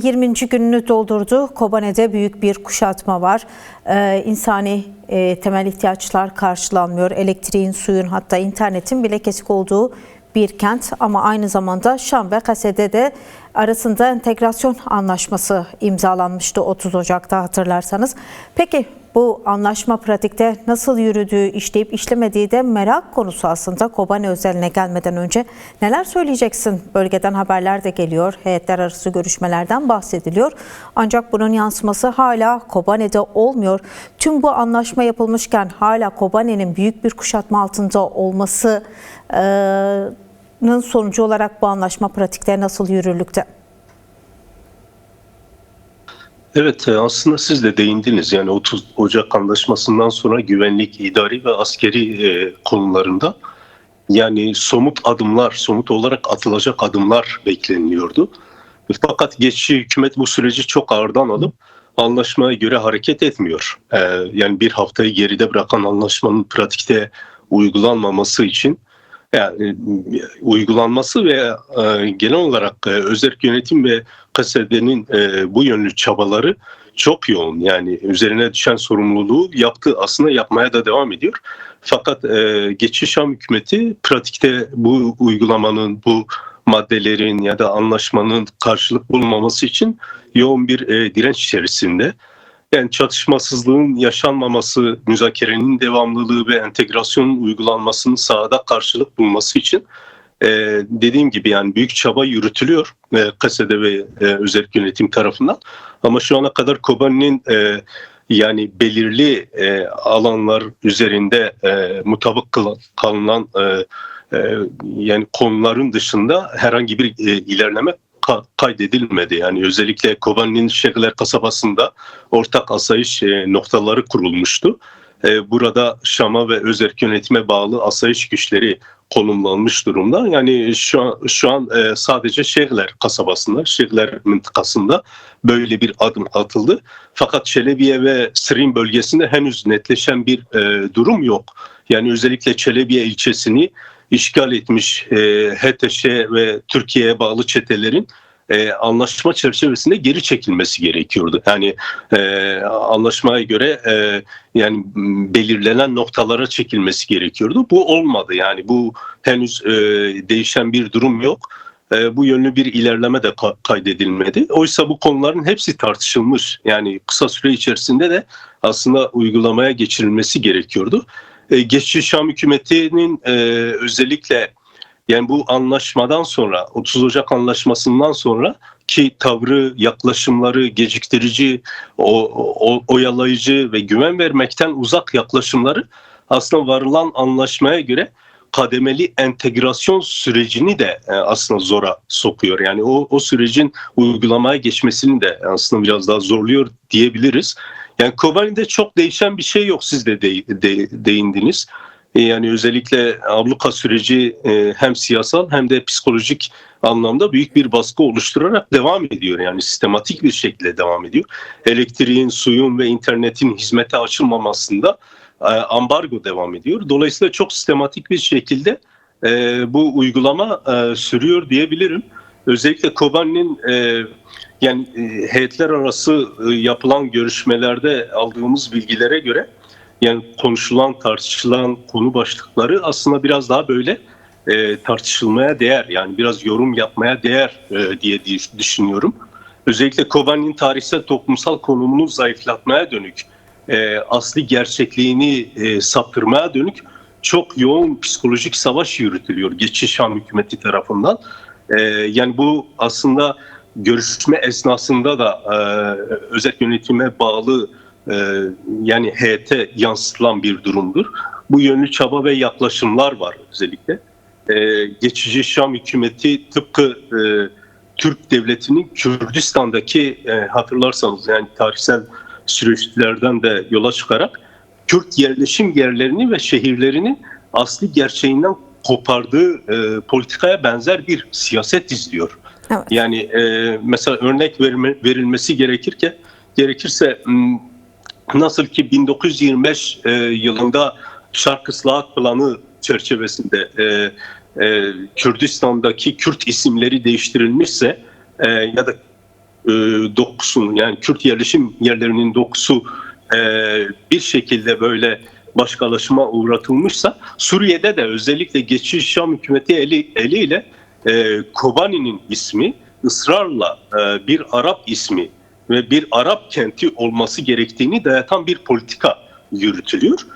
20. gününü doldurdu. Kobane'de büyük bir kuşatma var. İnsani temel ihtiyaçlar karşılanmıyor. Elektriğin, suyun, hatta internetin bile kesik olduğu bir kent. Ama aynı zamanda Şam ve Kasede'de arasında entegrasyon anlaşması imzalanmıştı 30 Ocak'ta hatırlarsanız. Peki bu anlaşma pratikte nasıl yürüdüğü, işleyip işlemediği de merak konusu aslında. Kobane özeline gelmeden önce neler söyleyeceksin? Bölgeden haberler de geliyor. Heyetler arası görüşmelerden bahsediliyor. Ancak bunun yansıması hala Kobane'de olmuyor. Tüm bu anlaşma yapılmışken hala Kobane'nin büyük bir kuşatma altında olmasının sonucu olarak bu anlaşma pratikte nasıl yürürlükte? Evet, aslında siz de değindiniz. Yani 30 Ocak Anlaşması'ndan sonra güvenlik, idari ve askeri konularında yani somut olarak atılacak adımlar bekleniliyordu. Fakat geçici hükümet bu süreci çok ağırdan alıp anlaşmaya göre hareket etmiyor. Yani bir haftayı geride bırakan anlaşmanın pratikte uygulanmaması için yani uygulanması ve genel olarak özerk yönetim ve KSD'nin bu yönlü çabaları çok yoğun. Yani üzerine düşen sorumluluğu yaptı, aslında yapmaya da devam ediyor. Fakat geçici Şam hükümeti pratikte bu uygulamanın, bu maddelerin ya da anlaşmanın karşılık bulmaması için yoğun bir direnç içerisinde. Yani çatışmasızlığın yaşanmaması, müzakerenin devamlılığı ve entegrasyonun uygulanmasının sahada karşılık bulması için dediğim gibi yani büyük çaba yürütülüyor KSD ve özerk yönetim tarafından. Ama şu ana kadar Kobane'nin yani belirli alanlar üzerinde mutabık kalınan yani konuların dışında herhangi bir ilerleme kaydedilmedi. Yani özellikle Kobane'nin Şehirler kasabasında ortak asayiş noktaları kurulmuştu. Burada Şam'a ve özerk yönetime bağlı asayiş güçleri konumlanmış durumda. Yani şu an sadece Şehirler kasabasında, Şehirler mıntıkasında böyle bir adım atıldı. Fakat Çelebiye ve Srin bölgesinde henüz netleşen bir durum yok. Yani özellikle Çelebiye ilçesini işgal etmiş HTŞ ve Türkiye'ye bağlı çetelerin anlaşma çerçevesinde geri çekilmesi gerekiyordu. Yani anlaşmaya göre yani belirlenen noktalara çekilmesi gerekiyordu. Bu olmadı. Yani bu henüz değişen bir durum yok. Bu yönlü bir ilerleme de kaydedilmedi. Oysa bu konuların hepsi tartışılmış. Yani kısa süre içerisinde de aslında uygulamaya geçirilmesi gerekiyordu. Geçici Şam hükümetinin özellikle yani bu anlaşmadan sonra 30 Ocak Anlaşması'ndan sonra ki tavrı, yaklaşımları geciktirici, oyalayıcı ve güven vermekten uzak yaklaşımları aslında varılan anlaşmaya göre kademeli entegrasyon sürecini de aslında zora sokuyor. Yani o sürecin uygulamaya geçmesini de aslında biraz daha zorluyor diyebiliriz. Yani Kobane'de çok değişen bir şey yok, siz de değindiniz. Yani özellikle abluka süreci hem siyasal hem de psikolojik anlamda büyük bir baskı oluşturarak devam ediyor. Yani sistematik bir şekilde devam ediyor. Elektriğin, suyun ve internetin hizmete açılmamasında ambargo devam ediyor. Dolayısıyla çok sistematik bir şekilde bu uygulama sürüyor diyebilirim. Özellikle Kobane'nin yani heyetler arası yapılan görüşmelerde aldığımız bilgilere göre yani konuşulan, tartışılan konu başlıkları aslında biraz daha böyle tartışılmaya değer. Yani biraz yorum yapmaya değer diye düşünüyorum. Özellikle Kobane'nin tarihsel toplumsal konumunu zayıflatmaya dönük, asli gerçekliğini saptırmaya dönük çok yoğun psikolojik savaş yürütülüyor geçici Şam hükümeti tarafından. Yani bu aslında görüşme esnasında da özerk yönetime bağlı yani heyete yansıtılan bir durumdur. Bu yönlü çaba ve yaklaşımlar var özellikle. Geçici Şam hükümeti tıpkı Türk devletinin Kürdistan'daki hatırlarsanız yani tarihsel süreçlerden de yola çıkarak Kürt yerleşim yerlerini ve şehirlerini asli gerçeğinden kopardığı politikaya benzer bir siyaset izliyor. Evet. Yani mesela örnek verilmesi gerekirse nasıl ki 1925 yılında Şark Islahat Planı çerçevesinde Kürdistan'daki Kürt isimleri değiştirilmişse ya da dokusunun, yani Kürt yerleşim yerlerinin dokusu bir şekilde böyle başkalaşıma uğratılmışsa, Suriye'de de özellikle geçici Şam hükümeti eliyle Kobani'nin ismi ısrarla bir Arap ismi ve bir Arap kenti olması gerektiğini dayatan bir politika yürütülüyor.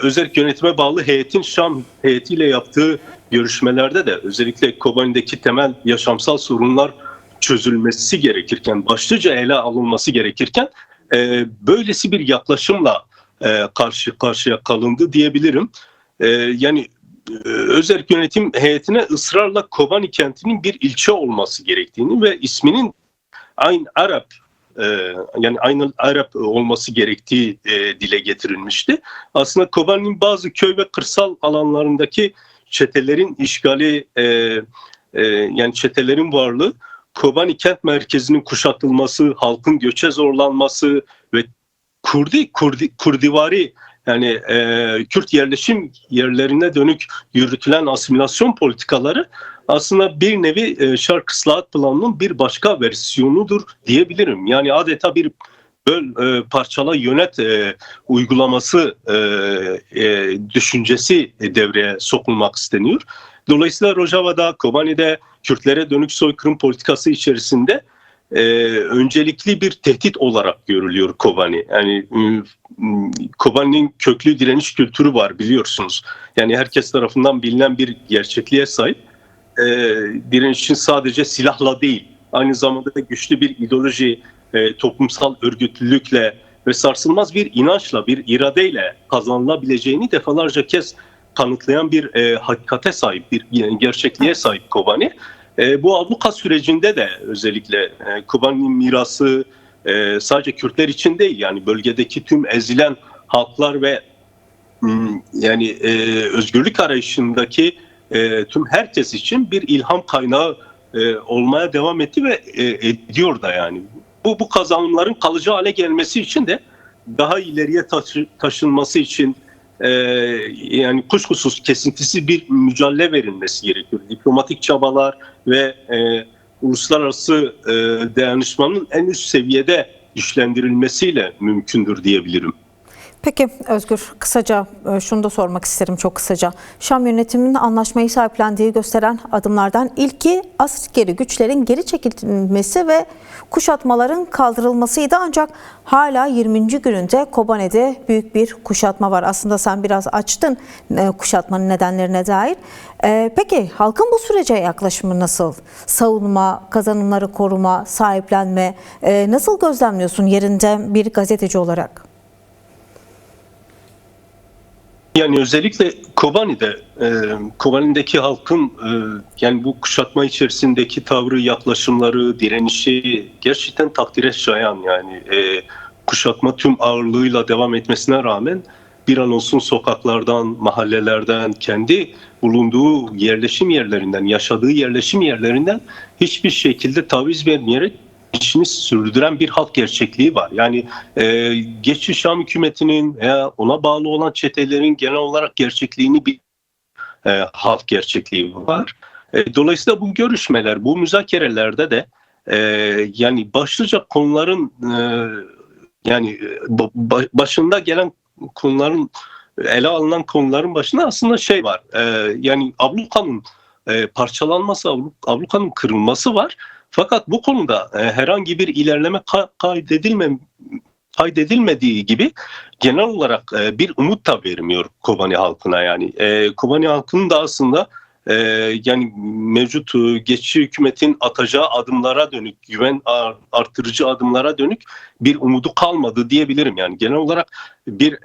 Özel yönetime bağlı heyetin Şam heyetiyle yaptığı görüşmelerde de özellikle Kobani'deki temel yaşamsal sorunlar çözülmesi gerekirken, başlıca ele alınması gerekirken böylesi bir yaklaşımla karşı karşıya kalındı diyebilirim. Yani özel yönetim heyetine ısrarla Kobani kentinin bir ilçe olması gerektiğini ve isminin aynı Arap yani aynı Arap olması gerektiği dile getirilmişti. Aslında Kobani'nin bazı köy ve kırsal alanlarındaki çetelerin işgali, yani çetelerin varlığı, Kobani kent merkezinin kuşatılması, halkın göçe zorlanması ve Kurdivari, yani Kürt yerleşim yerlerine dönük yürütülen asimilasyon politikaları aslında bir nevi Şark Islahat Planı'nın bir başka versiyonudur diyebilirim. Yani adeta bir parçala yönet uygulaması düşüncesi devreye sokulmak isteniyor. Dolayısıyla Rojava'da, Kobani'de Kürtlere dönük soykırım politikası içerisinde öncelikli bir tehdit olarak görülüyor Kobani. Yani Kobani'nin köklü direniş kültürü var, biliyorsunuz. Yani herkes tarafından bilinen bir gerçekliğe sahip. Direnişin sadece silahla değil, aynı zamanda da güçlü bir ideoloji, toplumsal örgütlülükle ve sarsılmaz bir inançla, bir iradeyle kazanılabileceğini defalarca kez kanıtlayan bir hakikate sahip, bir gerçekliğe sahip Kobani. Bu abluka sürecinde de özellikle Kobani'nin mirası sadece Kürtler için değil, yani bölgedeki tüm ezilen halklar ve yani özgürlük arayışındaki tüm herkes için bir ilham kaynağı olmaya devam etti ve ediyor da yani. Bu kazanımların kalıcı hale gelmesi için de daha ileriye taşınması için yani kuşkusuz kesintisiz bir mücadele verilmesi gerekiyor. Diplomatik çabalar ve uluslararası dayanışmanın en üst seviyede güçlendirilmesiyle mümkündür diyebilirim. Peki Özgür, kısaca şunu da sormak isterim, çok kısaca. Şam yönetiminin anlaşmayı sahiplendiği gösteren adımlardan ilki askeri güçlerin geri çekilmesi ve kuşatmaların kaldırılmasıydı. Ancak hala 20. gününde Kobani'de büyük bir kuşatma var. Aslında sen biraz açtın kuşatmanın nedenlerine dair. Peki halkın bu sürece yaklaşımı nasıl? Savunma, kazanımları koruma, sahiplenme nasıl gözlemliyorsun yerinde bir gazeteci olarak? Yani özellikle Kobani'deki halkın yani bu kuşatma içerisindeki tavrı, yaklaşımları, direnişi gerçekten takdire şayan. Yani kuşatma tüm ağırlığıyla devam etmesine rağmen bir an olsun sokaklardan, mahallelerden, kendi bulunduğu yerleşim yerlerinden, yaşadığı yerleşim yerlerinden hiçbir şekilde taviz vermeyerek işini sürdüren bir halk gerçekliği var. Yani geçici Şam hükümetinin veya ona bağlı olan çetelerin genel olarak gerçekliğini bir halk gerçekliği var. Dolayısıyla bu görüşmeler, bu müzakerelerde de yani başlıca konuların yani başında gelen konuların, ele alınan konuların başında aslında şey var. Yani ablukanın parçalanması, ablukanın kırılması var. Fakat bu konuda herhangi bir ilerleme kaydedilmediği gibi genel olarak bir umut da vermiyor Kobani halkına. Yani Kobani halkının da aslında yani mevcut geçici hükümetin atacağı adımlara dönük, güven artırıcı adımlara dönük bir umudu kalmadı diyebilirim. Yani genel olarak bir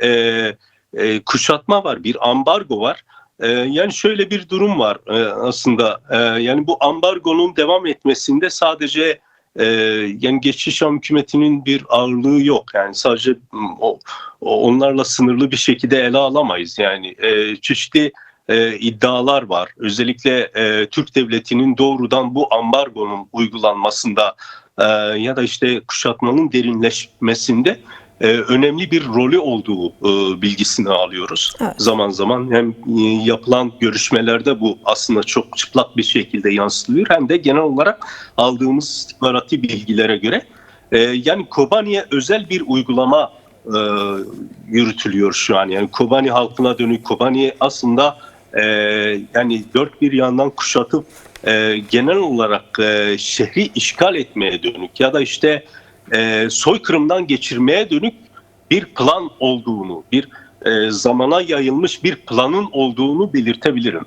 kuşatma var, bir ambargo var. Yani şöyle bir durum var aslında. Yani bu ambargonun devam etmesinde sadece yani geçici Şam hükümetinin bir ağırlığı yok. Yani sadece onlarla sınırlı bir şekilde ele alamayız. Yani çeşitli iddialar var. Özellikle Türk devletinin doğrudan bu ambargonun uygulanmasında ya da işte kuşatmanın derinleşmesinde önemli bir rolü olduğu bilgisini alıyoruz. Evet. Zaman zaman hem yapılan görüşmelerde bu aslında çok çıplak bir şekilde yansıtılıyor, hem de genel olarak aldığımız istihbarati bilgilere göre yani Kobani'ye özel bir uygulama yürütülüyor şu an. Yani Kobani halkına dönük, Kobani'ye aslında yani dört bir yandan kuşatıp genel olarak şehri işgal etmeye dönük ya da işte soykırımdan geçirmeye dönük bir plan olduğunu, bir zamana yayılmış bir planın olduğunu belirtebilirim.